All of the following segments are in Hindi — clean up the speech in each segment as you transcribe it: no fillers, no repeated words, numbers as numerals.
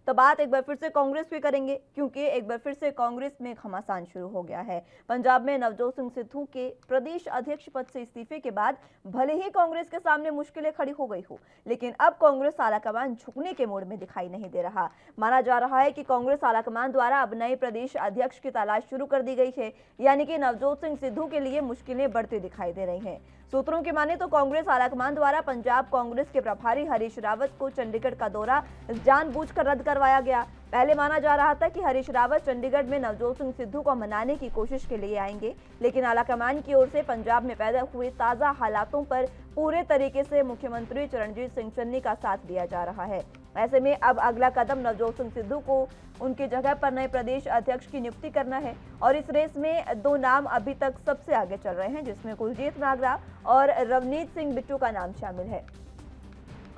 तो बात एक बार फिर से कांग्रेस की करेंगे, क्योंकि एक बार फिर से कांग्रेस में घमासान शुरू हो गया है। पंजाब में नवजोत सिंह सिद्धू के प्रदेश अध्यक्ष पद से इस्तीफे के बाद भले ही कांग्रेस के सामने मुश्किलें खड़ी हो गई हो, लेकिन अब कांग्रेस आलाकमान झुकने के मूड में दिखाई नहीं दे रहा। माना जा रहा है कि कांग्रेस आलाकमान द्वारा अब नए प्रदेश अध्यक्ष की तलाश शुरू कर दी गई है, यानी कि नवजोत सिंह सिद्धू के लिए मुश्किलें बढ़ती दिखाई दे रही हैं। सूत्रों की माने तो कांग्रेस आलाकमान द्वारा पंजाब कांग्रेस के प्रभारी हरीश रावत को चंडीगढ़ का दौरा जानबूझकर रद्द करवाया गया। पहले माना जा रहा था कि हरीश रावत चंडीगढ़ में नवजोत सिंह सिद्धू को मनाने की कोशिश के लिए आएंगे, लेकिन आलाकमान की ओर से पंजाब में पैदा हुए ताजा हालातों पर पूरे तरीके से मुख्यमंत्री चरणजीत सिंह चन्नी का साथ दिया जा रहा है। ऐसे में अब अगला कदम नवजोत सिंह सिद्धू को उनकी जगह पर नए प्रदेश अध्यक्ष की नियुक्ति करना है, और इस रेस में दो नाम अभी तक सबसे आगे चल रहे हैं, जिसमें कुलजीत नागरा और रवनीत सिंह बिट्टू का नाम शामिल है।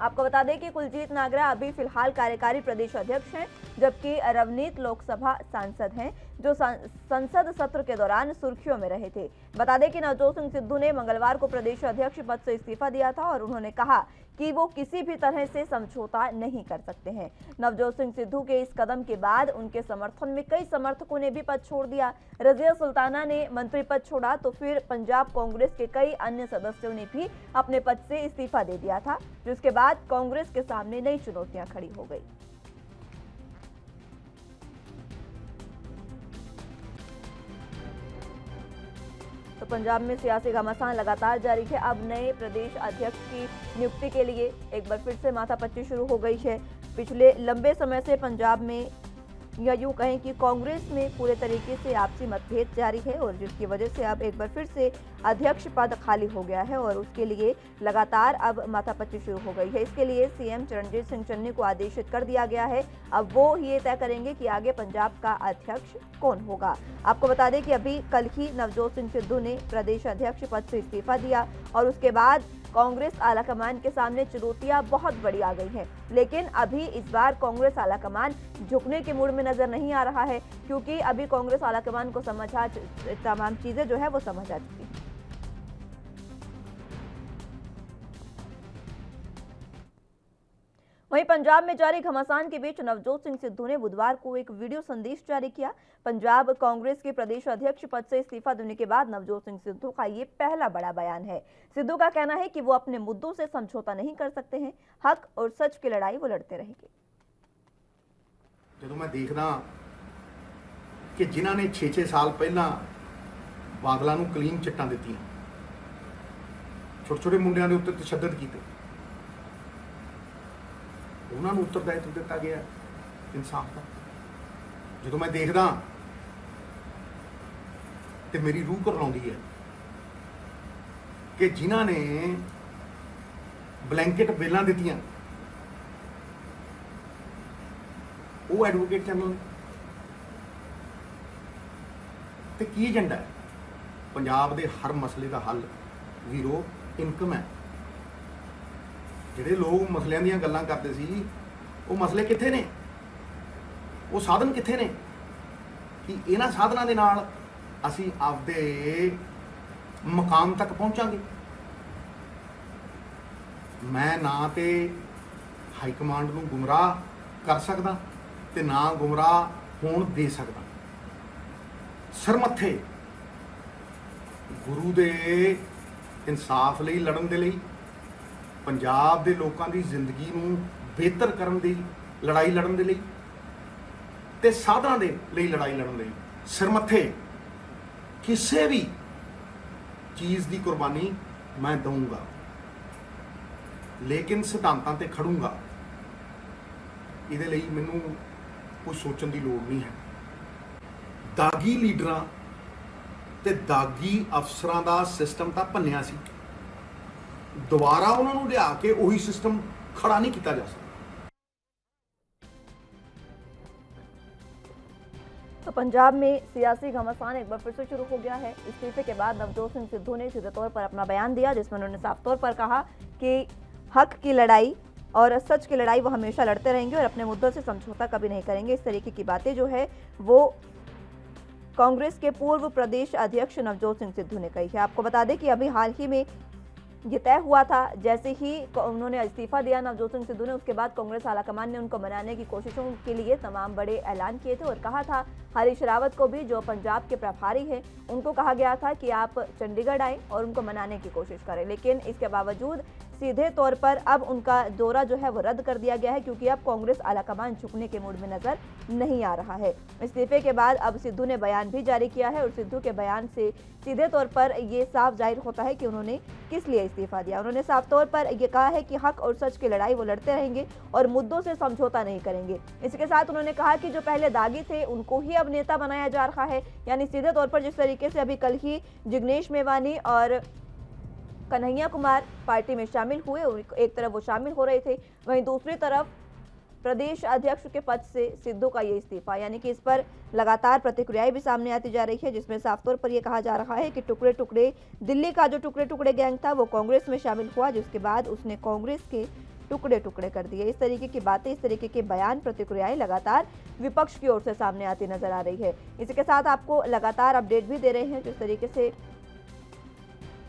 आपको बता दें कि कुलजीत नागरा अभी फिलहाल कार्यकारी प्रदेश अध्यक्ष हैं, जबकि रवनीत लोकसभा सांसद हैं, जो संसद सत्र के दौरान सुर्खियों में रहे थे। बता दें कि नवजोत सिंह सिद्धू ने मंगलवार को प्रदेश अध्यक्ष पद से इस्तीफा दिया था और उन्होंने कहा कि वो किसी भी तरह से समझौता नहीं कर सकते हैं। नवजोत सिंह सिद्धू के इस कदम के बाद उनके समर्थन में कई समर्थकों ने भी पद छोड़ दिया। रजिया सुल्ताना ने मंत्री पद छोड़ा, तो फिर पंजाब कांग्रेस के कई अन्य सदस्यों ने भी अपने पद से इस्तीफा दे दिया था, जिसके बाद कांग्रेस के सामने नई चुनौतियां खड़ी हो गई। तो पंजाब में सियासी घमासान लगातार जारी है। अब नए प्रदेश अध्यक्ष की नियुक्ति के लिए एक बार फिर से माथापच्ची शुरू हो गई है। पिछले लंबे समय से पंजाब में, या यूं कहें कि कांग्रेस में पूरे तरीके से आपसी मतभेद जारी है, और जिसकी वजह से अब एक बार फिर से अध्यक्ष पद खाली हो गया है और उसके लिए लगातार अब माथापच्ची शुरू हो गई है। इसके लिए सीएम चरणजीत सिंह चन्नी को आदेशित कर दिया गया है। अब वो ये तय करेंगे कि आगे पंजाब का अध्यक्ष कौन होगा। आपको बता दें कि अभी कल ही नवजोत सिंह सिद्धू ने प्रदेश अध्यक्ष पद से इस्तीफा दिया, और उसके बाद कांग्रेस आलाकमान के सामने चुनौतियां बहुत बड़ी आ गई हैं। लेकिन अभी इस बार कांग्रेस आलाकमान झुकने के मूड में नजर नहीं आ रहा है, क्योंकि अभी कांग्रेस आलाकमान को तमाम चीजें जो है वो समझ आ चुकी है। वहीं पंजाब में जारी घमासान के बीच नवजोत सिंह सिद्धू ने बुधवार को एक वीडियो संदेश जारी किया। पंजाब कांग्रेस के प्रदेश अध्यक्ष पद से इस्तीफा देने के बाद नवजोत सिंह सिद्धू का ये पहला बड़ा बयान है। सिद्धू का कहना है कि वो अपने मुद्दों से समझौता नहीं कर सकते हैं, हक और सच की लड़ाई वो लड़ते रहेंगे। ਜਦੋਂ मैं देखदा कि जिन्हां ने 6-6 साल पहला बादलों ਨੂੰ क्लीन चिट्टां ਦਿੱਤੀਆਂ, छोटे-छोटे ਮੁੰਡਿਆਂ ਦੇ ਉੱਤੇ ਤਸ਼ੱਦਦ ਕੀਤੇ, ਉਹਨਾਂ ਨੂੰ ਉੱਤਰਦਾਇਤਵ ਦਿੱਤਾ ਗਿਆ ਇਨਸਾਫ ਦਾ। ਜਦੋਂ मैं देखदा ਤੇ ਮੇਰੀ ਰੂਹ ਘਬਰਾਉਂਦੀ ਹੈ ਕਿ ਜਿਨ੍ਹਾਂ ਨੇ ਬਲੈਂਕਟ ਬੇਲਾਂ ਦਿੱਤੀਆਂ, ਉਹ ਐਡਵੋਕੇਟ ਜਨਰਲ ਤੇ ਕੀ ਏਜੰਡਾ ਹੈ। ਪੰਜਾਬ ਦੇ ਹਰ ਮਸਲੇ ਦਾ ਹੱਲ ਵੀਰੋ ਇਨਕਮ ਹੈ। ਜਿਹੜੇ ਲੋਕ ਮਸਲਿਆਂ ਦੀਆਂ ਗੱਲਾਂ ਕਰਦੇ ਸੀ, ਉਹ ਮਸਲੇ ਕਿੱਥੇ ਨੇ, ਉਹ ਸਾਧਨ ਕਿੱਥੇ ਨੇ ਕਿ ਇਹਨਾਂ ਸਾਧਨਾਂ ਦੇ ਨਾਲ ਅਸੀਂ ਆਪਦੇ ਮਕਾਮ ਤੱਕ ਪਹੁੰਚਾਂਗੇ। ਮੈਂ ਨਾ ਤੇ ਹਾਈ ਕਮਾਂਡ ਨੂੰ ਗੁੰਮਰਾਹ ਕਰ ਸਕਦਾ ਤੇ ਨਾ ਗੁੰਮਰਾਹ ਹੋਣ ਦੇ ਸਕਦਾ। ਸਰਮੱਥੇ ਗੁਰੂ ਦੇ ਇਨਸਾਫ ਲਈ ਲੜਨ ਦੇ ਲਈ, ਪੰਜਾਬ ਦੇ ਲੋਕਾਂ ਦੀ ਜ਼ਿੰਦਗੀ ਨੂੰ ਬਿਹਤਰ ਕਰਨ ਦੀ ਲੜਾਈ ਲੜਨ ਦੇ ਲਈ ਤੇ ਸਾਧਨਾਂ ਦੇ ਲਈ ਲੜਾਈ ਲੜਨ ਲਈ ਸਰਮੱਥੇ ਕਿਸੇ ਵੀ ਚੀਜ਼ ਦੀ ਕੁਰਬਾਨੀ ਮੈਂ ਦਊਂਗਾ, ਲੇਕਿਨ ਸਿਧਾਂਤਾਂ ਤੇ ਖੜੂੰਗਾ। ਇਹਦੇ ਲਈ ਮੈਨੂੰ ਕੁਝ ਸੋਚਣ ਦੀ ਲੋੜ ਨਹੀਂ ਹੈ। ਦਾਗੀ ਲੀਡਰਾਂ ਤੇ ਦਾਗੀ ਅਫਸਰਾਂ ਦਾ ਸਿਸਟਮ ਤਾਂ ਭੰਨਿਆ ਸੀ, ਦੁਬਾਰਾ ਉਹਨਾਂ ਨੂੰ ਲਿਆ ਕੇ ਉਹੀ ਸਿਸਟਮ ਖੜਾ ਨਹੀਂ ਕੀਤਾ ਜਾ ਸਕਦਾ। तो पंजाब में सियासी घमासान एक बार फिर से शुरू हो गया है। इस्तीफे के बाद नवजोत सिंह सिद्धू ने सीधे तौर पर अपना बयान दिया, जिसमें उन्होंने साफ तौर पर कहा कि हक की लड़ाई और सच की लड़ाई वो हमेशा लड़ते रहेंगे और अपने मुद्दों से समझौता कभी नहीं करेंगे। इस तरीके की बातें जो है वो कांग्रेस के पूर्व प्रदेश अध्यक्ष नवजोत सिंह सिद्धू ने कही है। आपको बता दें कि अभी हाल ही में ये तय हुआ था। जैसे ही उन्होंने इस्तीफा दिया नवजोत सिंह सिद्धू ने, उसके बाद कांग्रेस आलाकमान ने उनको मनाने की कोशिशों के लिए तमाम बड़े ऐलान किए थे और कहा था, हरीश रावत को भी जो पंजाब के प्रभारी हैं उनको कहा गया था कि आप चंडीगढ़ आएं और उनको मनाने की कोशिश करें, लेकिन इसके बावजूद सीधे तौर पर अब उनका दौरा जो है वो रद्द कर दिया गया है, क्योंकि अब कांग्रेस आलाकमान झुकने के मूड में नजर नहीं आ रहा है। इस्तीफे के बाद अब सिद्धू ने बयान भी जारी किया है और सिद्धू के बयान से सीधे तौर पर ये साफ जाहिर होता है कि उन्होंने किस लिए इस्तीफा दिया। उन्होंने साफ तौर पर ये कहा है कि हक और सच की लड़ाई वो लड़ते रहेंगे और मुद्दों से समझौता नहीं करेंगे। इसके साथ उन्होंने कहा कि जो पहले दागी थे उनको ही अब नेता बनाया जा रहा है, यानी सीधे तौर पर जिस तरीके से अभी कल ही जिग्नेश मेवानी और कन्हैया कुमार पार्टी में शामिल हुए, एक तरफ वो शामिल हो रहे थे, वहीं दूसरी तरफ प्रदेश अध्यक्ष के पद से सिद्धू का ये इस्तीफा, यानी कि इस पर लगातार प्रतिक्रियाएं भी सामने आती जा रही है, जिसमें साफ तौर पर यह कहा जा रहा है कि टुकड़े टुकड़े दिल्ली का जो टुकड़े टुकड़े गैंग था वो कांग्रेस में शामिल हुआ, जिसके बाद उसने कांग्रेस के टुकड़े टुकड़े कर दिए। इस तरीके की बातें, इस तरीके के बयान, प्रतिक्रियाएं लगातार विपक्ष की ओर से सामने आती नजर आ रही है। इसके साथ आपको लगातार अपडेट भी दे रहे हैं जिस तरीके से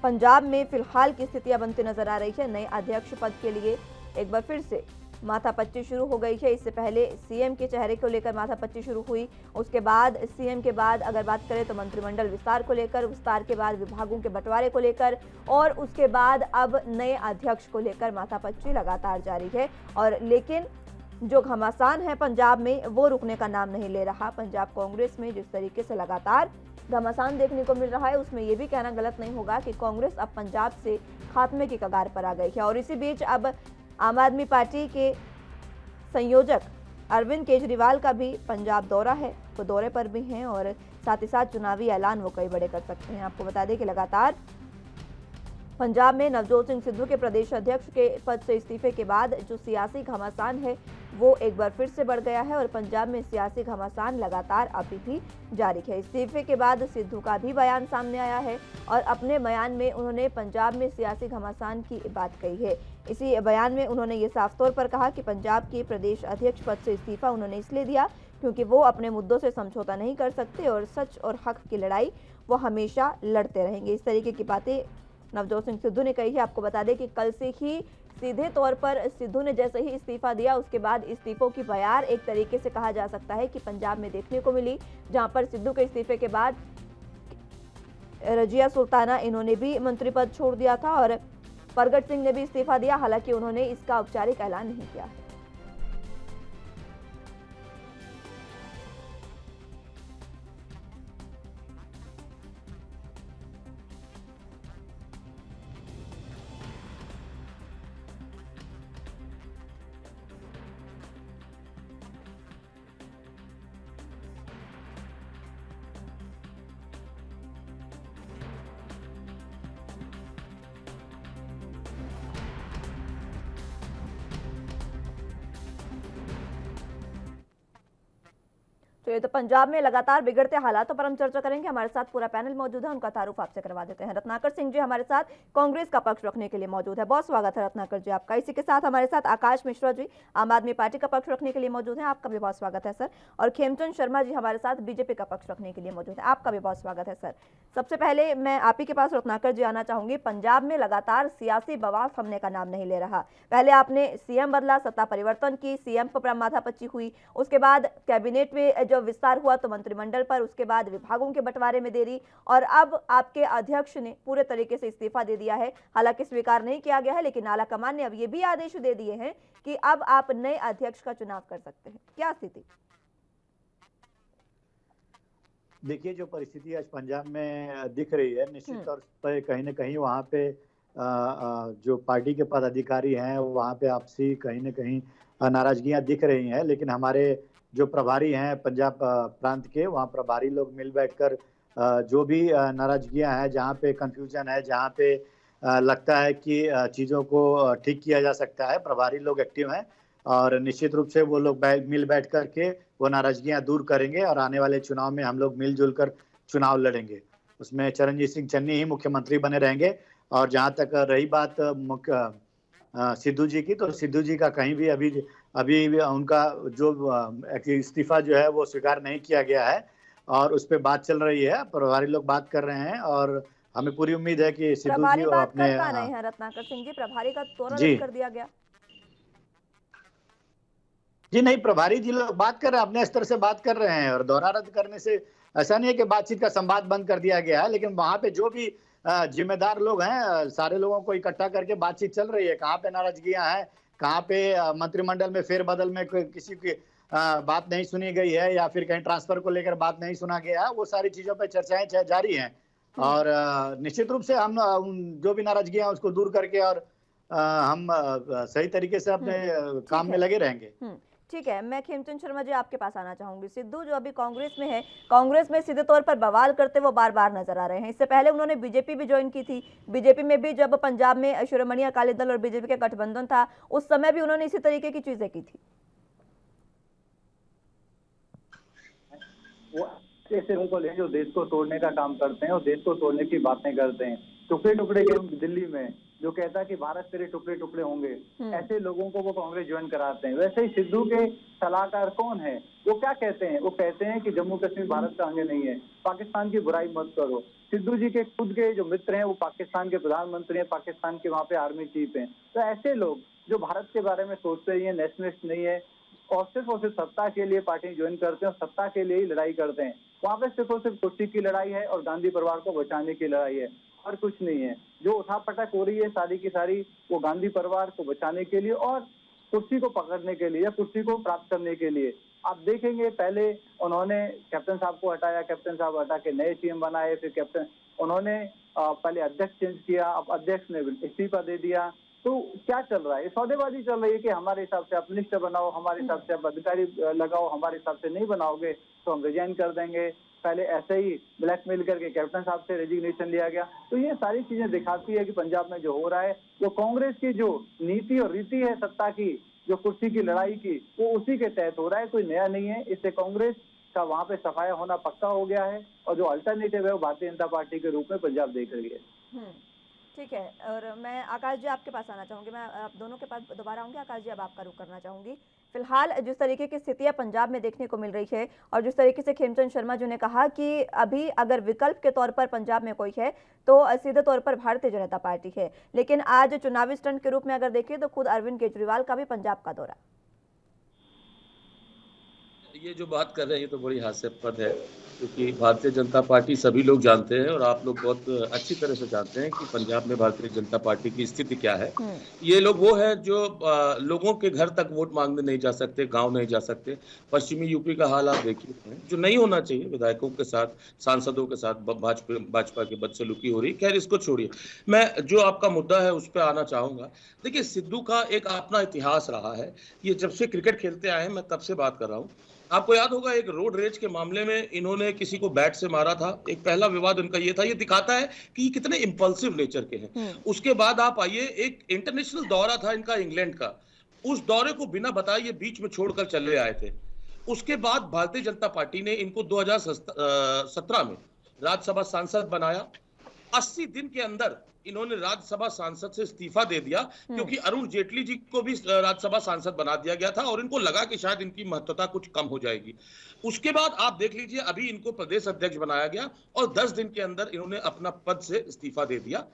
पंजाब में फिलहाल की स्थितियां बनती नजर आ रही है। नए अध्यक्ष पद के लिए एक बार फिर से माथापच्ची शुरू हो गई है। इससे पहले सीएम के चेहरे को लेकर माथापच्ची शुरू हुई, उसके बाद सीएम के बाद अगर बात करें तो मंत्रिमंडल विस्तार को लेकर, विस्तार के बाद विभागों के बंटवारे को लेकर और उसके बाद अब नए अध्यक्ष को लेकर माथापच्ची लगातार जारी है। और लेकिन जो घमासान है पंजाब में वो रुकने का नाम नहीं ले रहा। पंजाब कांग्रेस में जिस तरीके से लगातार घमासान देखने को मिल रहा है, उसमें यह भी कहना गलत नहीं होगा कि कांग्रेस अब पंजाब से खात्मे की कगार पर आ गई है। और इसी बीच अब आम आदमी पार्टी के संयोजक अरविंद केजरीवाल का भी पंजाब दौरा है, वो दौरे पर भी हैं और साथ ही साथ चुनावी ऐलान वो कई बड़े कर सकते हैं। आपको बता दें कि लगातार पंजाब में नवजोत सिंह सिद्धू के प्रदेश अध्यक्ष के पद से इस्तीफे के बाद जो सियासी घमासान है वो एक बार फिर से बढ़ गया है और पंजाब में सियासी घमासान लगातार अभी भी जारी है। इस्तीफे के बाद सिद्धू का भी बयान सामने आया है और अपने बयान में उन्होंने पंजाब में सियासी घमासान की बात कही है। इसी बयान में उन्होंने ये साफ तौर पर कहा कि पंजाब के प्रदेश अध्यक्ष पद से इस्तीफा उन्होंने इसलिए दिया क्योंकि वो अपने मुद्दों से समझौता नहीं कर सकते और सच और हक की लड़ाई वो हमेशा लड़ते रहेंगे। इस तरीके की बातें नवजोत सिंह सिद्धू ने कही है। आपको बता दें कि कल से ही सीधे तौर पर सिद्धू ने जैसे ही इस्तीफा दिया उसके बाद इस्तीफों की बयार एक तरीके से कहा जा सकता है कि पंजाब में देखने को मिली, जहां पर सिद्धू के इस्तीफे के बाद रजिया सुल्ताना इन्होंने भी मंत्री पद छोड़ दिया था और परगट सिंह ने भी इस्तीफा दिया, हालांकि उन्होंने इसका औपचारिक ऐलान नहीं किया। चलिए, तो पंजाब में लगातार बिगड़ते हालातों पर हम चर्चा करेंगे। हमारे साथ पूरा पैनल मौजूद है, उनका तारुफ आपसे करवा देते हैं। रत्नाकर सिंह जी हमारे साथ कांग्रेस का पक्ष रखने के लिए मौजूद है, बहुत स्वागत है रत्नाकर जी आपका। इसी के साथ हमारे साथ आकाश मिश्रा जी आम आदमी पार्टी का पक्ष रखने के लिए मौजूद है, आपका भी बहुत स्वागत है सर। और खेमचंद शर्मा जी हमारे साथ बीजेपी का पक्ष रखने के लिए मौजूद है, आपका भी बहुत स्वागत है सर। सबसे पहले मैं आप ही के पास रत्नाकर जी आना चाहूंगी। पंजाब में लगातार सियासी बवाल थमने का नाम नहीं ले रहा। पहले आपने सीएम बदला, सत्ता परिवर्तन की, सीएम पर माथापच्ची हुई, उसके बाद कैबिनेट में जो विस्तार हुआ तो मंत्रिमंडल पर, उसके बाद विभागों के बंटवारे में देरी और अब आपके अध्यक्ष ने पूरे तरीके से इस्तीफा दे दिया है। हालांकि स्वीकार नहीं किया गया है, लेकिन आलाकमान ने अब ये भी आदेश दे दिए हैं कि अब आप नए अध्यक्ष का चुनाव कर सकते हैं। क्या स्थिति? देखिए, जो परिस्थिति आज पंजाब में दिख रही है, निश्चित तौर पर कहीं ना कहीं वहाँ पे जो पार्टी के पदाधिकारी हैं वहाँ पे आपसी कहीं ना कहीं नाराजगियां दिख रही हैं। लेकिन हमारे जो प्रभारी हैं पंजाब प्रांत के, वहाँ प्रभारी लोग मिल बैठकर जो भी नाराजगियां हैं, जहाँ पे कंफ्यूजन है, जहाँ पे लगता है कि चीज़ों को ठीक किया जा सकता है, प्रभारी लोग एक्टिव हैं और निश्चित रूप से वो लोग मिल बैठ करके वो नाराजगियां दूर करेंगे और आने वाले चुनाव में हम लोग मिलजुल कर चुनाव लड़ेंगे। उसमें चरणजीत सिंह चन्नी ही मुख्यमंत्री बने रहेंगे। और जहाँ तक रही बात सिद्धू जी की, तो सिद्धू जी का कहीं भी अभी उनका जो इस्तीफा जो है वो स्वीकार नहीं किया गया है और उस पर बात चल रही है, प्रभारी लोग बात कर रहे हैं और हमें पूरी उम्मीद है कि सिद्धू जी प्रभारी वो बात अपने कर पा रहे हैं रत्नाकर सिंह जी? प्रभारी का दौरा जी रद्द कर दिया गया। जी नहीं, प्रभारी जी लोग बात कर रहे हैं, अपने स्तर से बात कर रहे हैं, और दौरा रद्द करने से ऐसा नहीं है कि बातचीत का संवाद बंद कर दिया गया है, लेकिन वहां पे जो भी जिम्मेदार लोग हैं, सारे लोगों को इकट्ठा करके बातचीत चल रही है। कहाँ पे नाराजगियां हैं, कहाँ पे मंत्रिमंडल में फेरबदल में किसी की बात नहीं सुनी गई है, या फिर कहीं ट्रांसफर को लेकर बात नहीं सुना गया है, वो सारी चीजों पे चर्चाएं जारी हैं। और निश्चित रूप से हम जो भी नाराजगियां हैं उसको दूर करके, और हम सही तरीके से अपने काम ठीक में है। लगे रहेंगे। ठीक है, मैं खेमचंद शर्मा जी आपके पास आना चाहूंगी। सिद्धू जो अभी कांग्रेस में है, कांग्रेस में सीधे तौर पर बवाल करते वो बार बार नजर आ रहे हैं। इससे पहले उन्होंने बीजेपी भी ज्वाइन की थी। बीजेपी में भी जब पंजाब में शिरोमणि अकाली दल और बीजेपी का गठबंधन था, उस समय भी उन्होंने इसी तरीके की चीजें की थी। वो ऐसे लोगों को ले जो देश को तोड़ने का काम करते हैं और देश को तोड़ने की बातें करते हैं। टुकड़े टुकड़े गेम दिल्ली में जो कहता है कि भारत तेरे टुकड़े टुकड़े होंगे, ऐसे लोगों को वो कांग्रेस ज्वाइन कराते हैं। वैसे ही सिद्धू के सलाहकार कौन है, वो क्या कहते हैं? वो कहते हैं कि जम्मू कश्मीर भारत का अंग नहीं है, पाकिस्तान की बुराई मत करो। सिद्धू जी के खुद के जो मित्र हैं वो पाकिस्तान के प्रधानमंत्री हैं, पाकिस्तान के वहाँ पे आर्मी चीफ हैं। तो ऐसे लोग जो भारत के बारे में सोचते ही है, नेशनलिस्ट नहीं है, और सिर्फ सत्ता के लिए पार्टी ज्वाइन करते हैं और सत्ता के लिए ही लड़ाई करते हैं। वहाँ पे सिर्फ और सिर्फ कुर्सी की लड़ाई है और गांधी परिवार को बचाने की लड़ाई है, और कुछ नहीं है। जो उठापटक हो रही है सारी की सारी, वो गांधी परिवार को बचाने के लिए और कुर्सी को पकड़ने के लिए या कुर्सी को प्राप्त करने के लिए। आप देखेंगे पहले उन्होंने कैप्टन साहब को हटाया, कैप्टन साहब हटा के नए सीएम बनाए, फिर कैप्टन उन्होंने पहले अध्यक्ष चेंज किया, अब अध्यक्ष ने इस्तीफा दे दिया। तो क्या चल रहा है? ये सौदेबाजी चल रही है कि हमारे हिसाब से आप लिस्ट बनाओ, हमारे हिसाब से आप अधिकारी लगाओ, हमारे हिसाब से नहीं बनाओगे तो हम रिजाइन कर देंगे। पहले ऐसे ही ब्लैकमेल करके कैप्टन साहब से रेजिग्नेशन लिया गया। तो ये सारी चीजें दिखाती है कि पंजाब में जो हो रहा है वो कांग्रेस की जो नीति और रीति है सत्ता की, जो कुर्सी की लड़ाई की, वो उसी के तहत हो रहा है, कोई नया नहीं है। इससे कांग्रेस का वहां पे सफाया होना पक्का हो गया है, और जो अल्टरनेटिव है वो भारतीय जनता पार्टी के रूप में पंजाब देख रही है। ठीक है, और मैं आकाश जी आपके पास आना चाहूंगी। मैं आप दोनों के पास दोबारा आऊंगी। आकाश जी अब आपका रुख करना चाहूंगी। फिलहाल जिस तरीके की स्थितियां पंजाब में देखने को मिल रही है, और जिस तरीके से खेमचंद शर्मा जी ने कहा कि अभी अगर विकल्प के तौर पर पंजाब में कोई है तो सीधे तौर पर भारतीय जनता पार्टी है, लेकिन आज चुनावी स्टंट के रूप में अगर देखें तो खुद अरविंद केजरीवाल का भी पंजाब का दौरा। ये जो बात कर रहे हैं ये तो बड़ी हास्यास्पद है, क्योंकि भारतीय जनता पार्टी सभी लोग जानते हैं और आप लोग बहुत अच्छी तरह से जानते हैं कि पंजाब में भारतीय जनता पार्टी की स्थिति क्या है। ये लोग वो है जो लोगों के घर तक वोट मांगने नहीं जा सकते, गांव नहीं जा सकते। पश्चिमी यूपी का हाल आप देखिए, जो नहीं होना चाहिए। विधायकों के साथ, सांसदों के साथ भाजपा की बदसलूकी हो रही। खैर इसको छोड़िए, मैं जो आपका मुद्दा है उस पर आना चाहूंगा। देखिए, सिद्धू का एक अपना इतिहास रहा है। ये जब से क्रिकेट खेलते आए हैं, मैं तब से बात कर रहा हूँ। आपको याद होगा एक रोड रेज के मामले में इन्होंने किसी को बैट से मारा था। एक पहला विवाद उनका ये था। ये दिखाता है कि ये कितने इंपल्सिव नेचर के हैं। उसके बाद आप आइए, एक इंटरनेशनल दौरा था इनका इंग्लैंड का, उस दौरे को बिना बताए ये बीच में छोड़कर चले आए थे। उसके बाद भारतीय जनता पार्टी ने इनको 2017 में राज्यसभा सांसद बनाया। 80 दिन के अंदर इन्होंने राज्यसभा सांसद से इस्तीफा दे दिया, क्योंकि अरुण जेटली जी को भी राज्यसभा सांसद बना दिया गया था और इनको लगा कि शायद इनकी महत्वता कुछ कम हो जाएगी। उसके बाद आप देख लीजिए, अभी इनको प्रदेश अध्यक्ष बनाया गया और 10 दिन के अंदर इन्होंने अपना पद से इस्तीफा दे दिया।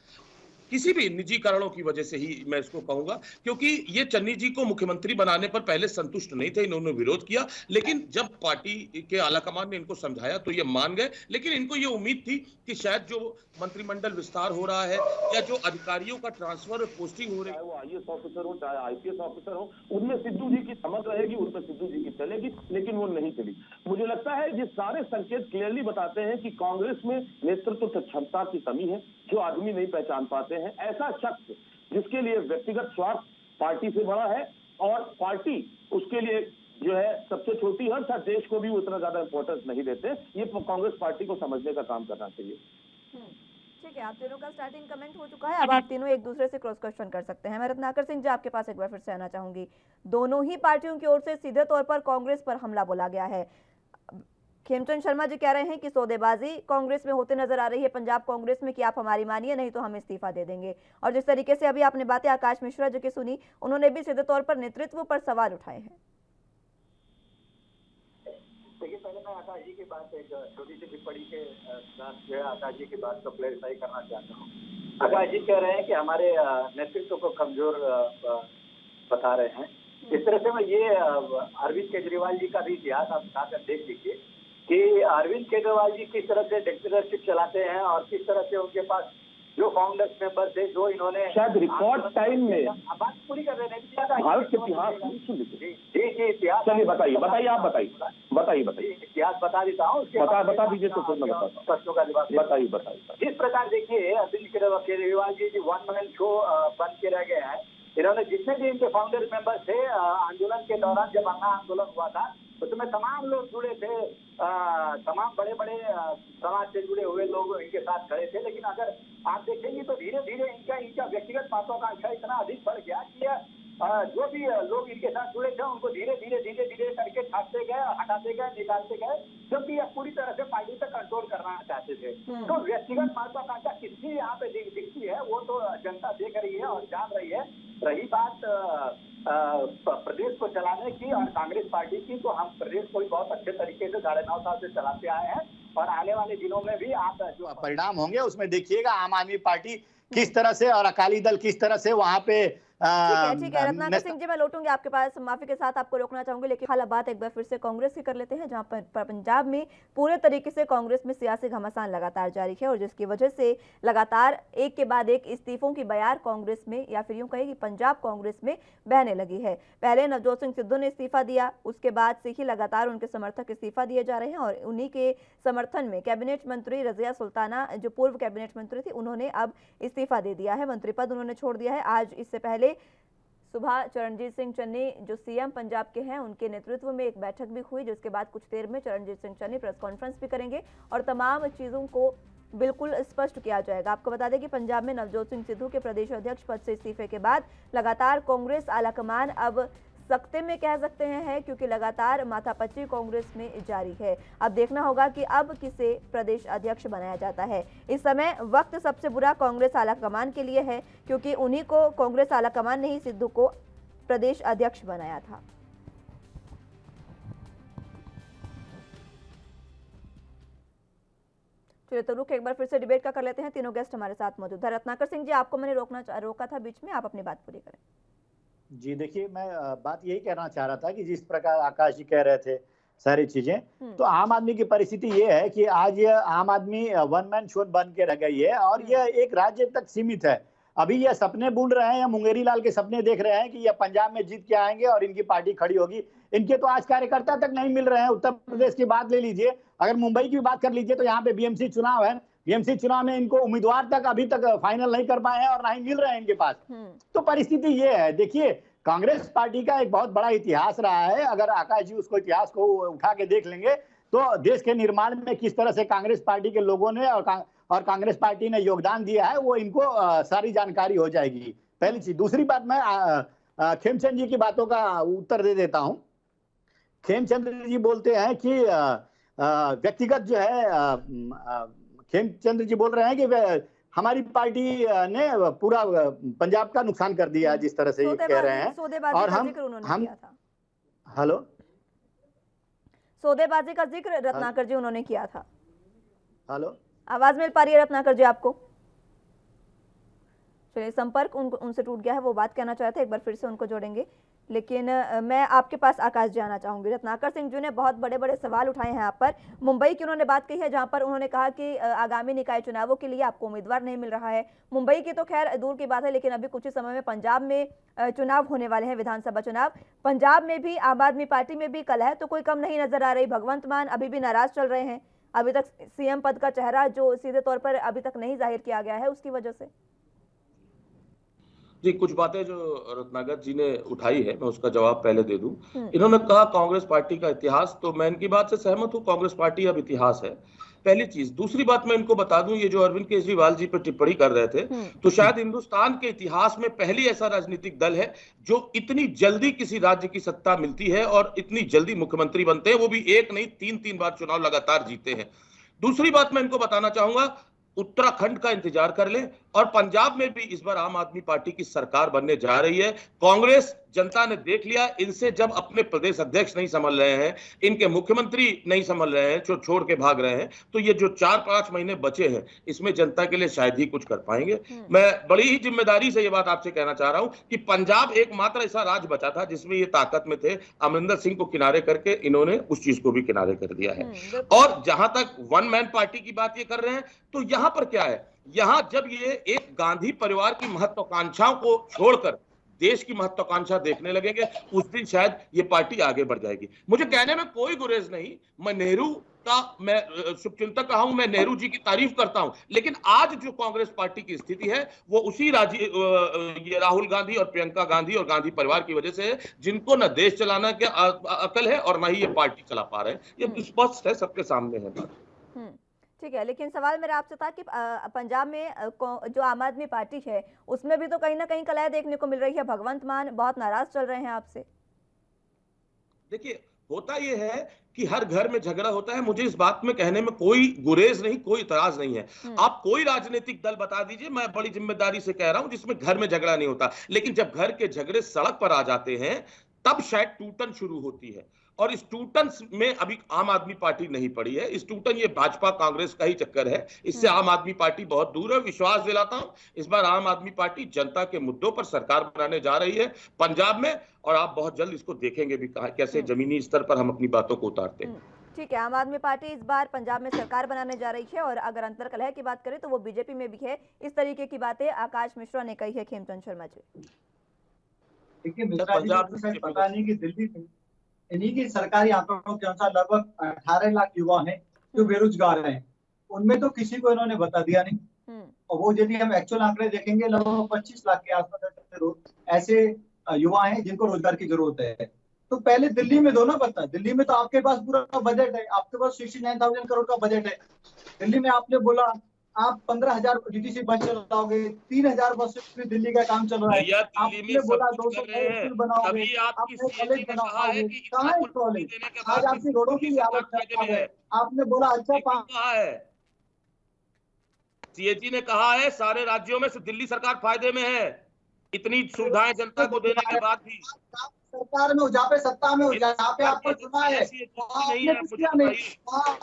किसी भी निजी कारणों की वजह से ही मैं इसको कहूंगा, क्योंकि ये चन्नी जी को मुख्यमंत्री बनाने पर पहले संतुष्ट नहीं थे, इन्होंने विरोध किया। लेकिन जब पार्टी के आलाकमान ने इनको समझाया तो ये मान गए। लेकिन इनको ये उम्मीद थी कि शायद जो मंत्रिमंडल विस्तार हो रहा है या जो अधिकारियों का ट्रांसफर पोस्टिंग हो रही है, चाहे वो आईएएस ऑफिसर हो चाहे आईपीएस ऑफिसर हो, उनमें सिद्धू जी की समझ रहेगी, उनमें सिद्धू जी की चलेगी। लेकिन वो नहीं चली। मुझे लगता है ये सारे संकेत क्लियरली बताते हैं कि कांग्रेस में नेतृत्व क्षमता की कमी है, जो आदमी नहीं पहचान पाते हैं। ऐसा शख्स जिसके लिए व्यक्तिगत स्वार्थ पार्टी से बड़ा है और पार्टी उसके लिए जो है सबसे छोटी है, शायद देश को भी वो इतना ज्यादा इंपॉर्टेंस नहीं देते। ये कांग्रेस पार्टी को समझने का काम करना चाहिए। ठीक है, आप तीनों का स्टार्टिंग कमेंट हो चुका है। अब आप तीनों एक दूसरे से क्रॉस क्वेश्चन कर सकते हैं। मैं रत्नाकर सिंह जी आपके पास एक बार फिर से आना चाहूंगी। दोनों ही पार्टियों की ओर से सीधे तौर पर कांग्रेस पर हमला बोला गया है। खेमचंद शर्मा जी कह रहे हैं कि सौदेबाजी कांग्रेस में होते नजर आ रही है पंजाब कांग्रेस में, कि आप हमारी मानिए नहीं तो हम इस्तीफा दे देंगे। और जिस तरीके से अभी आपने बातें आकाश मिश्रा जी की सुनी, उन्होंने भी सीधे तौर पर नेतृत्व पर सवाल उठाए हैं। देखिए, पहले मैं आकाश जी की बात, एक छोटी सी टिप्पणी के साथ जो है आकाश जी की बात को क्लैरिफाई करना चाहता हूँ। आकाश जी कह रहे हैं कि हमारे नेतृत्व को कमजोर बता रहे हैं। इस तरह से मैं ये अरविंद केजरीवाल जी का भी इतिहास आप उठाकर देख लीजिए कि अरविंद केजरीवाल जी किस तरह से डिक्टेटरशिप चलाते हैं और किस तरह से उनके पास जो फाउंडर्स मेंबर थे, जो इन्होंने शायद रिकॉर्ड टाइम में बात पूरी कर रहे हैं भारत के इतिहास जी इतिहास। चलिए बताइए आप बताइए इतिहास बता देता हूँ, बता दीजिए तो फिर मैं बताता हूँ। प्रश्नों का जवाब बताइए। इस प्रकार देखिए Arvind Kejriwal ji one man show बन के रह गए हैं। इन्होंने जितने भी इनके फाउंडर मेंबर थे आंदोलन के दौरान, जब अन्ना आंदोलन हुआ था, उसमें तमाम लोग जुड़े थे, तमाम बड़े बड़े समाज से जुड़े हुए लोग इनके साथ खड़े थे। लेकिन अगर आप देखेंगे तो धीरे धीरे इनका व्यक्तिगत महत्वाकांक्षा इतना अधिक बढ़ गया कि जो भी लोग इनके साथ जुड़े थे उनको धीरे धीरे करके छाटते गए, हटाते गए, निकालते गए, क्योंकि ये पूरी तरह से पार्टी से कंट्रोल करना चाहते थे। तो व्यक्तिगत महत्वाकांक्षा कितनी यहाँ पे दिखती है वो तो जनता देख रही है और जान रही है। रही बात प्रदेश को चलाने की और कांग्रेस पार्टी की, तो हम प्रदेश को बहुत अच्छे तरीके से 9.5 साल से चलाते आए हैं और आने वाले दिनों में भी आप जो परिणाम होंगे उसमें देखिएगा आम आदमी पार्टी किस तरह से और अकाली दल किस तरह से वहां पे ठीक है रत्नाकर सिंह जी, मैं लौटूंगी आपके पास, माफी के साथ आपको रोकना चाहूंगी, लेकिन हाल बात एक बार फिर से कांग्रेस की कर लेते हैं, जहां पर पंजाब में पूरे तरीके से कांग्रेस में सियासी घमासान लगातार जारी है और जिसकी वजह से लगातार एक के बाद एक इस्तीफों की बयार कांग्रेस में, या फिर यूं कहें कि पंजाब कांग्रेस में बहने लगी है। पहले नवजोत सिंह सिद्धू ने इस्तीफा दिया, उसके बाद से ही लगातार उनके समर्थक इस्तीफा दिए जा रहे हैं और उन्हीं के समर्थन में कैबिनेट मंत्री रजिया सुल्ताना, जो पूर्व कैबिनेट मंत्री थी, उन्होंने अब इस्तीफा दे दिया है, मंत्री पद उन्होंने छोड़ दिया है। आज इससे पहले सुबह चरणजीत सिंह चन्नी जो सीएम पंजाब के हैं, उनके नेतृत्व में एक बैठक भी हुई, जिसके बाद कुछ देर में चरणजीत सिंह चन्नी प्रेस कॉन्फ्रेंस भी करेंगे और तमाम चीज़ों को बिल्कुल स्पष्ट किया जाएगा। आपको बता दें कि पंजाब में नवजोत सिंह सिद्धू के प्रदेश अध्यक्ष पद से इस्तीफे के बाद लगातार कांग्रेस आलाकमान अब सख्ते में कह सकते हैं, क्योंकि लगातार माथापच्ची कांग्रेस में जारी है। अब देखना होगा कि अब किसे प्रदेश अध्यक्ष बनाया जाता है। इस समय वक्त सबसे बुरा कांग्रेस आलाकमान के लिए है, क्योंकि उन्हीं को कांग्रेस आलाकमान ने ही सिद्धू को प्रदेश अध्यक्ष बनाया था। चलिए तो रुक एक बार फिर से डिबेट का कर लेते हैं। तीनों गेस्ट हमारे साथ मौजूद है। रत्नाकर सिंह जी, आपको मैंने रोका था बीच में, आप अपनी बात पूरी करें। जी देखिए, मैं बात यही कहना चाह रहा था कि जिस प्रकार आकाश जी कह रहे थे सारी चीजें, तो आम आदमी की परिस्थिति ये है कि आज ये आम आदमी वन मैन शो बन के रह गई है और ये एक राज्य तक सीमित है। अभी ये सपने बुन रहे हैं या मुंगेरी लाल के सपने देख रहे हैं कि ये पंजाब में जीत के आएंगे और इनकी पार्टी खड़ी होगी। इनके तो आज कार्यकर्ता तक नहीं मिल रहे हैं। उत्तर प्रदेश की बात ले लीजिए, अगर मुंबई की बात कर लीजिए तो यहाँ पे बीएमसी चुनाव है, बीएमसी चुनाव में इनको उम्मीदवार तक अभी तक फाइनल नहीं कर पाए हैं और ना ही मिल रहे हैं इनके पास। तो परिस्थिति ये है। देखिए, कांग्रेस पार्टी का एक बहुत बड़ा इतिहास रहा है। अगर आकाश जी उसको इतिहास को उठा के देख लेंगे तो देश के निर्माण में किस तरह से कांग्रेस पार्टी के लोगों ने और कांग्रेस पार्टी ने योगदान दिया है, वो इनको सारी जानकारी हो जाएगी। पहली चीज। दूसरी बात, मैं खेमचंद जी की बातों का उत्तर दे देता हूं। खेमचंद जी बोलते हैं कि व्यक्तिगत जो है, खेमचंद जी बोल रहे हैं कि हमारी पार्टी ने पूरा पंजाब का नुकसान कर दिया, जिस तरह से ये कह रहे हैं। और हम हेलो, सौदेबाजी का जिक्र रत्नाकर जी उन्होंने किया था। हेलो, आवाज मिल पा रही है रत्नाकर जी आपको? चलिए, संपर्क उनसे टूट गया है, वो बात कहना चाहते हैं, एक बार फिर से उनको जोड़ेंगे। लेकिन मैं आपके पास आकाश जी आना चाहूंगी। रत्नाकर सिंह जी ने बहुत बड़े बड़े सवाल उठाए हैं आप पर। मुंबई की उन्होंने बात कही है, जहां पर उन्होंने कहा कि आगामी निकाय चुनावों के लिए आपको उम्मीदवार नहीं मिल रहा है। मुंबई की तो खैर दूर की बात है, लेकिन अभी कुछ ही समय में पंजाब में चुनाव होने वाले हैं, विधानसभा चुनाव। पंजाब में भी आम आदमी पार्टी में भी कलह तो कोई कम नहीं नजर आ रही। भगवंत मान अभी भी नाराज चल रहे हैं। अभी तक सीएम पद का चेहरा जो सीधे तौर पर अभी तक नहीं जाहिर किया गया है, उसकी वजह से। जी, कुछ बातें जो रत्नाकर जी ने उठाई है मैं उसका जवाब पहले दे दूं। इन्होंने कहा कांग्रेस पार्टी का इतिहास, तो मैं इनकी बात से सहमत हूं। कांग्रेस पार्टी अब इतिहास है, पहली चीज। दूसरी बात मैं इनको बता दूं, ये जो अरविंद केजरीवाल जी पर टिप्पणी कर रहे थे, तो शायद हिंदुस्तान के इतिहास में पहली ऐसा राजनीतिक दल है जो इतनी जल्दी किसी राज्य की सत्ता मिलती है और इतनी जल्दी मुख्यमंत्री बनते हैं, वो भी एक नहीं 3-3 बार चुनाव लगातार जीते हैं। दूसरी बात मैं इनको बताना चाहूंगा, उत्तराखंड का इंतजार कर लें और पंजाब में भी इस बार आम आदमी पार्टी की सरकार बनने जा रही है। कांग्रेस जनता ने देख लिया। इनसे जब अपने प्रदेश अध्यक्ष नहीं संभल रहे हैं, इनके मुख्यमंत्री नहीं संभल रहे हैं, जो छोड़ के भाग रहे हैं, तो ये जो 4-5 महीने बचे हैं इसमें जनता के लिए शायद ही कुछ कर पाएंगे। मैं बड़ी ही जिम्मेदारी से ये बात आपसे कहना चाह रहा हूं कि पंजाब एकमात्र ऐसा राज्य बचा था जिसमें ये ताकत में थे। अमरिंदर सिंह को किनारे करके इन्होंने उस चीज को भी किनारे कर दिया है। और जहां तक वन मैन पार्टी की बात ये कर रहे हैं, तो यहां पर क्या है, यहां जब ये एक गांधी परिवार की महत्वाकांक्षाओं को छोड़कर देश की महत्वाकांक्षा देखने लगेंगे, उस दिन शायद ये पार्टी आगे बढ़ जाएगी। मुझे कहने में कोई गुरेज नहीं, मैं नेहरू का मैं शुभचिंतक रहा हूं, मैं नेहरू जी की तारीफ करता हूं, लेकिन आज जो कांग्रेस पार्टी की स्थिति है वो उसी ये राहुल गांधी और प्रियंका गांधी और गांधी परिवार की वजह से है, जिनको न देश चलाना की अकल है और न ही ये पार्टी चला पा रहे हैं। ये स्पष्ट है, सबके सामने है बात। ठीक है, लेकिन सवाल मेरा आपसे था कि पंजाब में जो आम आदमी पार्टी है उसमें भी तो कहीं ना कहीं कलह देखने को मिल रही है। भगवंत मान बहुत नाराज चल रहे हैं आपसे। देखिए, होता यह है कि हर घर में झगड़ा होता है। मुझे इस बात में कहने में कोई गुरेज नहीं, कोई इतराज नहीं है। आप कोई राजनीतिक दल बता दीजिए, मैं बड़ी जिम्मेदारी से कह रहा हूं, जिसमें घर में झगड़ा नहीं होता। लेकिन जब घर के झगड़े सड़क पर आ जाते हैं तब शायद टूटन शुरू होती है, और इस टूटन में अभी आम आदमी पार्टी नहीं पड़ी है। इस टूटन ये भाजपा कांग्रेस का ही चक्कर है, इससे आम आदमी पार्टी बहुत दूर है। विश्वास दिलाता हूं, इस बार आम आदमी पार्टी जनता के मुद्दों पर सरकार बनाने जा रही है पंजाब में, और आप बहुत जल्द इसको देखेंगे भी कैसे जमीनी स्तर पर हम अपनी बातों को उतारते हैं। ठीक है, आम आदमी पार्टी इस बार पंजाब में सरकार बनाने जा रही है, और अगर अंतर कलह की बात करें तो वो बीजेपी में भी है। इस तरीके की बातें आकाश मिश्रा ने कही है। खेमचंद शर्मा जी, देखिए मिश्रा जी को शायद पता नहीं कि दिल्ली में इन्हीं की सरकारी आंकड़ों के अनुसार लगभग 18 लाख युवा हैं जो बेरोजगार हैं। उनमें तो किसी को इन्होंने बता दिया नहीं, और वो यदि हम एक्चुअल आंकड़े देखेंगे लगभग 25 लाख के आसपास ऐसे युवा हैं जिनको रोजगार की जरूरत है। तो पहले दिल्ली में दो ना पता। दिल्ली में तो आपके पास पूरा बजट है, आपके पास 69,000 करोड़ का बजट है। दिल्ली में आपने बोला आप 15,000 डीटीसी बस चलाओगे, 3,000 बस में दिल्ली का काम चल रहा है। आपने बोला 200 स्कूल बनाओगे, आपने कॉलेज बनाओगे, कहाँ है कॉलेज? आज आपकी रोडों की हालत खराब है। आपने बोला अच्छा सीएजी ने कहा है सारे राज्यों में से दिल्ली सरकार फायदे में है, इतनी सुविधाएं जनता को देने के बाद भी। सरकार में जहाँ पे सत्ता में जहाँ पे आपको चुना है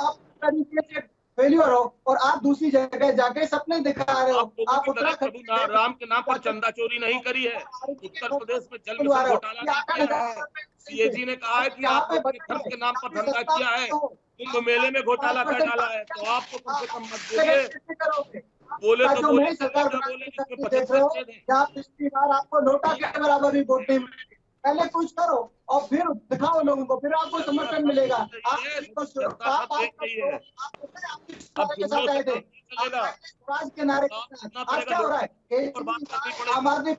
आप तरीके से फेल्यूर हो, और आप दूसरी जगह जाके सपने दिखा रहे हो। आप उत्तराखंड राम के नाम पर चंदा चोरी नहीं करी है, उत्तर प्रदेश में जल मिशन घोटाला नहीं किया है। सीएजी ने कहा है कि आपने धर्म के नाम पर धंधा किया है, कुंभ मेले में घोटाला कर डाला है, तो आपको कम से कम मत बोलिए। बोले तो बोले, पिछली बार आपको नोटा के बराबर ही वोट नहीं मिली। पहले कुछ करो और फिर दिखाओ लोगों को, फिर आपको समर्थन मिलेगा। आज के नारे आज क्या हो रहा है? आम आदमी ये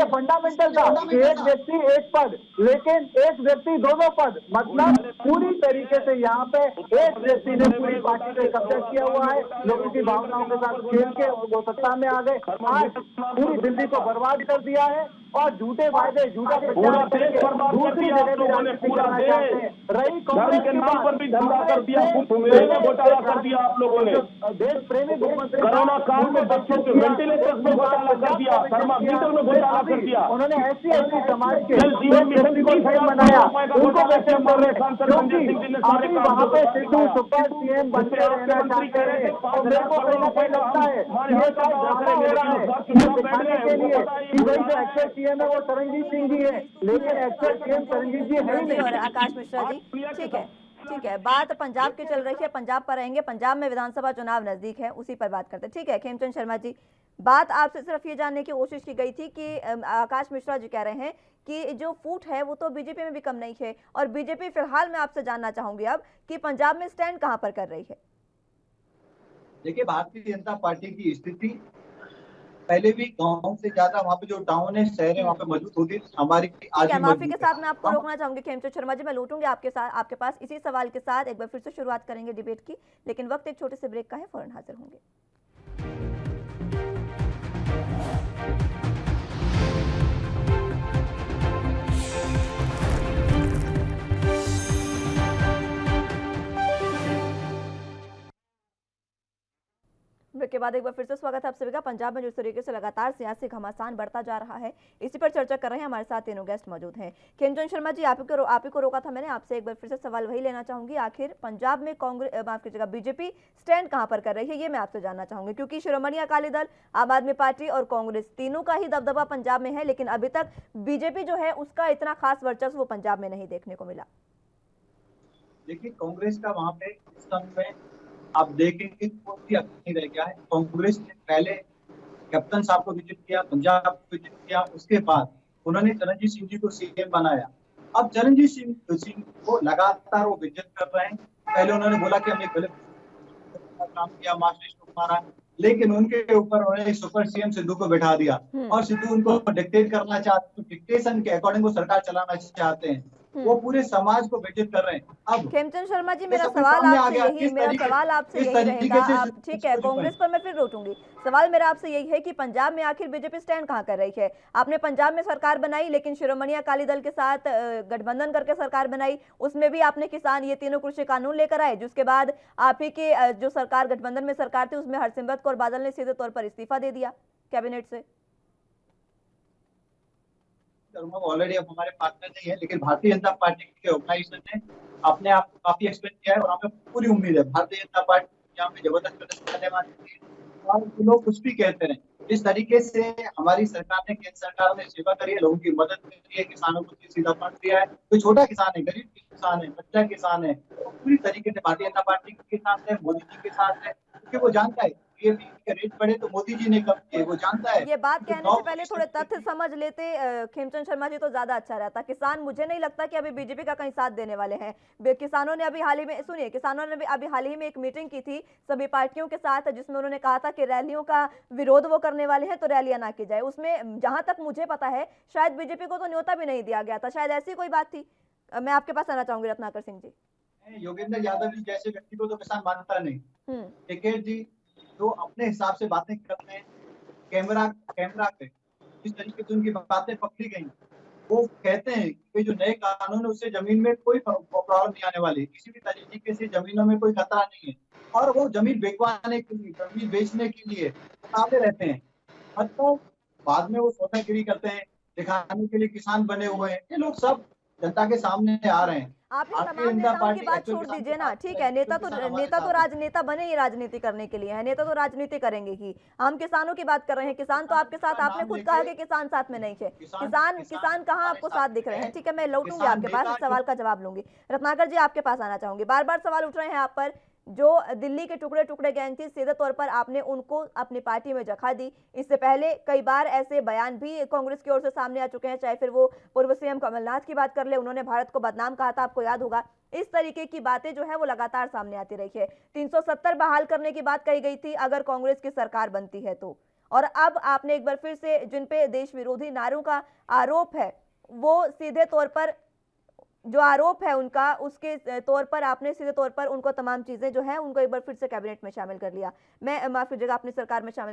फंडामेंटल था, एक व्यक्ति एक पद, लेकिन एक व्यक्ति दोनों पद, मतलब पूरी तरीके से यहाँ पे एक व्यक्ति ने पूरी पार्टी पे कब्जा किया हुआ है। लोगों की भावनाओं के साथ खेल के वो सत्ता में आ गए, आज पूरी दिल्ली को बर्बाद कर दिया है, और झूठे वायदे, झूठा प्रचार दूसरी जगह भी राजनीति करना चाहते हैं। रही कांग्रेस के नाम पर भी धंधा कर दिया, घोटाला कर दिया आप लोगों ने। देश प्रेमी कोरोना काल में बच्चों के वेंटिलेटर्स में घोटाला कर दिया, थर्मामीटर में घोटाला कर दिया। उन्होंने ऐसी समाज के बनाया, उनको वैसे मर रहे, अभी वहाँ पे सिद्धू सुपर सीएम बनते रहना चाहते हैं। और मेरे को कहीं ना कहीं लगता है ये शायद ड्रामा हो रहा है दिखाने के लिए कि भाई जो एक्चुअल सीएम है वो तरनजीत सिंह जी है, लेकिन एक्चुअल सीएम तरनजीत जी है ही नहीं। और आकाश मिश्रा जी, ठीक है, बात पंजाब की चल रही है, पंजाब पर रहेंगे। पंजाब में विधानसभा चुनाव नजदीक है, उसी पर बात करते हैं। ठीक है खेमचंद शर्मा जी, बात आपसे सिर्फ ये जानने की कोशिश की गई थी कि आकाश मिश्रा जी कह रहे हैं कि जो फूट है वो तो बीजेपी में भी कम नहीं है, और बीजेपी फिलहाल मैं आपसे जानना चाहूंगी अब कि पंजाब में स्टैंड कहां पर कर रही है? देखिए, भारतीय जनता पार्टी की स्थिति पहले भी गांव से ज्यादा वहाँ पे जो टाउन है, शहर है, वहाँ पे मजबूत होती है। हमारी माफी के साथ मैं आपको रोकना चाहूंगी खेमचंद शर्मा जी, मैं लौटूंगी आपके पास इसी सवाल के साथ। एक बार फिर से शुरुआत करेंगे डिबेट की, लेकिन वक्त एक छोटे से ब्रेक का है, फौरन हाजिर होंगे। ब्रेक के बाद एक बार फिर से स्वागत है आप सभी का। पंजाब में जिस तरीके से लगातार सियासी घमासान बढ़ता जा रहा है, इसी पर चर्चा कर रहे हैं। हमारे साथ तीनों गेस्ट मौजूद हैं। खेमचंद शर्मा जी, आप ही को रोका था मैंने, आपसे एक बार फिर से सवाल वही लेना चाहूंगी। आखिर पंजाब में कांग्रेस, माफ कीजिएगा, बीजेपी स्टैंड कहां पर कर रही है, ये मैं आपसे जानना चाहूंगी। क्योंकि शिरोमणि अकाली दल, आम आदमी पार्टी और कांग्रेस तीनों का ही दबदबा पंजाब में है, लेकिन अभी तक बीजेपी जो है उसका इतना खास वर्चस्व वो पंजाब में नहीं देखने को मिला। देखिए, कांग्रेस का वहां पे इस समय आप देखेंगे कोई अब नहीं रह गया है। कांग्रेस ने पहले कैप्टन साहब को विजिट किया, पंजाब को विजिट किया, उसके बाद उन्होंने चरणजीत सिंह जी को सीएम बनाया। अब चरणजीत सिंह को लगातार वो विजिट कर रहे हैं। पहले उन्होंने बोला कि हमने गलत काम किया, मार्क्सिस्ट को मारा, लेकिन उनके ऊपर उन्होंने सुपर सीएम सिद्धू को बैठा दिया और सिद्धू उनको डिक्टेट करना चाहते, डिक्टेशन के अकॉर्डिंग वो सरकार चलाना चाहते हैं। वो पूरे समाज को विजिट कर रहे हैं। अब खेमचंद शर्मा जी, मेरा सवाल आपसे यही रहेगा। आप ठीक है, कांग्रेस पर मैं फिर रोकूंगी। सवाल मेरा आपसे यही है कि पंजाब में आखिर बीजेपी स्टैंड कहां कर रही है। आपने पंजाब में सरकार बनाई, लेकिन शिरोमणि अकाली दल के साथ गठबंधन करके सरकार बनाई, उसमें भी आपने किसान ये तीनों कृषि कानून लेकर आए, जिसके बाद आप ही के जो सरकार गठबंधन में सरकार थी उसमें हरसिमरत कौर बादल ने सीधे तौर पर इस्तीफा दे दिया कैबिनेट से। ऑलरेडी अब हमारे पार्टनर नहीं है, लेकिन भारतीय जनता पार्टी के ऑर्गेनाइजेशन ने अपने आप को काफी एक्सप्लेन किया है और हमें पूरी उम्मीद है भारतीय जनता पार्टी यहाँ पे जबरदस्त प्रदर्शन करने वाली है। और लोग कुछ भी कहते हैं, जिस तरीके से हमारी सरकार ने, केंद्र सरकार ने सेवा करी है, लोगों की मदद करी है, किसानों को सीधा फंड दिया है, कोई छोटा किसान है, गरीब किसान है, बच्चा किसान है, तो पूरी तरीके से भारतीय जनता पार्टी के साथ है, मोदी जी के साथ है, क्योंकि वो जानता है के रेट बढ़े तो मोदी जी ने कम किए, वो जानता है। ये बात कहने से पहले थोड़े तथ्य समझ लेते खेमचंद शर्मा जी तो ज्यादा अच्छा रहता। किसान मुझे नहीं लगता कि अभी बीजेपी का कहीं साथ देने वाले हैं। किसानों ने अभी हाल ही में, सुनिए, किसानों ने अभी हाल ही में एक मीटिंग की थी सभी पार्टियों के साथ, जिसमें उन्होंने कहा था कि रैलियों का विरोध वो करने वाले हैं तो रैलियां ना की जाए। उसमें जहां तक मुझे पता है शायद बीजेपी को तो न्योता भी नहीं दिया गया था, शायद ऐसी कोई बात थी। मैं आपके पास आना चाहूंगी रत्नाकर सिंह जी। योगेंद्र यादव जी जैसे व्यक्ति को तो किसान मानता नहीं। टिकैत जी जो अपने हिसाब से बातें करते हैं, कैमरा पे जिस तरीके से उनकी बातें पकड़ी गई, वो कहते हैं कि जो नए कानून है उससे जमीन में कोई प्रॉब्लम नहीं आने वाली, किसी भी तरीके से जमीनों में कोई खतरा नहीं है, और वो जमीन बिकवाने के लिए, जमीन बेचने के लिए आते रहते हैं। मतलब बाद में वो सौदागिरी करते हैं, दिखाने के लिए किसान बने हुए हैं। ये लोग सब जनता के सामने आ रहे हैं। आप इन तमाम नेताओं की बात छोड़ दीजिए ना, ठीक है, नेता तो राजनेता बने ही राजनीति करने के लिए है, नेता तो राजनीति करेंगे ही। हम किसानों की बात कर रहे हैं, किसान तो आपके साथ, आपने खुद कहा कि किसान साथ में नहीं थे। किसान कहाँ आपको साथ दिख रहे हैं? ठीक है, मैं लौटूंगी आपके पास, इस सवाल का जवाब लूंगी। रत्नाकर जी, आपके पास आना चाहूंगी। बार बार सवाल उठ रहे हैं आप पर, जो दिल्ली के टुकड़े टुकड़े गैंग थी, सीधे तौर पर आपने उनको अपनी पार्टी में जगह दी। इससे पहले कई बार ऐसे बयान भी कांग्रेस की ओर से सामने आ चुके हैं, चाहे फिर वो पूर्व सीएम कमलनाथ की बात कर ले, उन्होंने भारत को बदनाम कहा था, आपको याद होगा। इस तरीके की बातें जो है वो लगातार सामने आती रही है। 370 बहाल करने की बात कही गई थी अगर कांग्रेस की सरकार बनती है तो, और अब आपने एक बार फिर से जिन पे देश विरोधी नारों का आरोप है, वो सीधे तौर पर जो आरोप है उनका, उसके तौर पर आपने सीधे तौर पर उनको तमाम चीजें जो है उनको एक बार फिर से कैबिनेट में शामिल कर लिया। मैं माफ कीजिएगा, अपनी सरकार में शामिल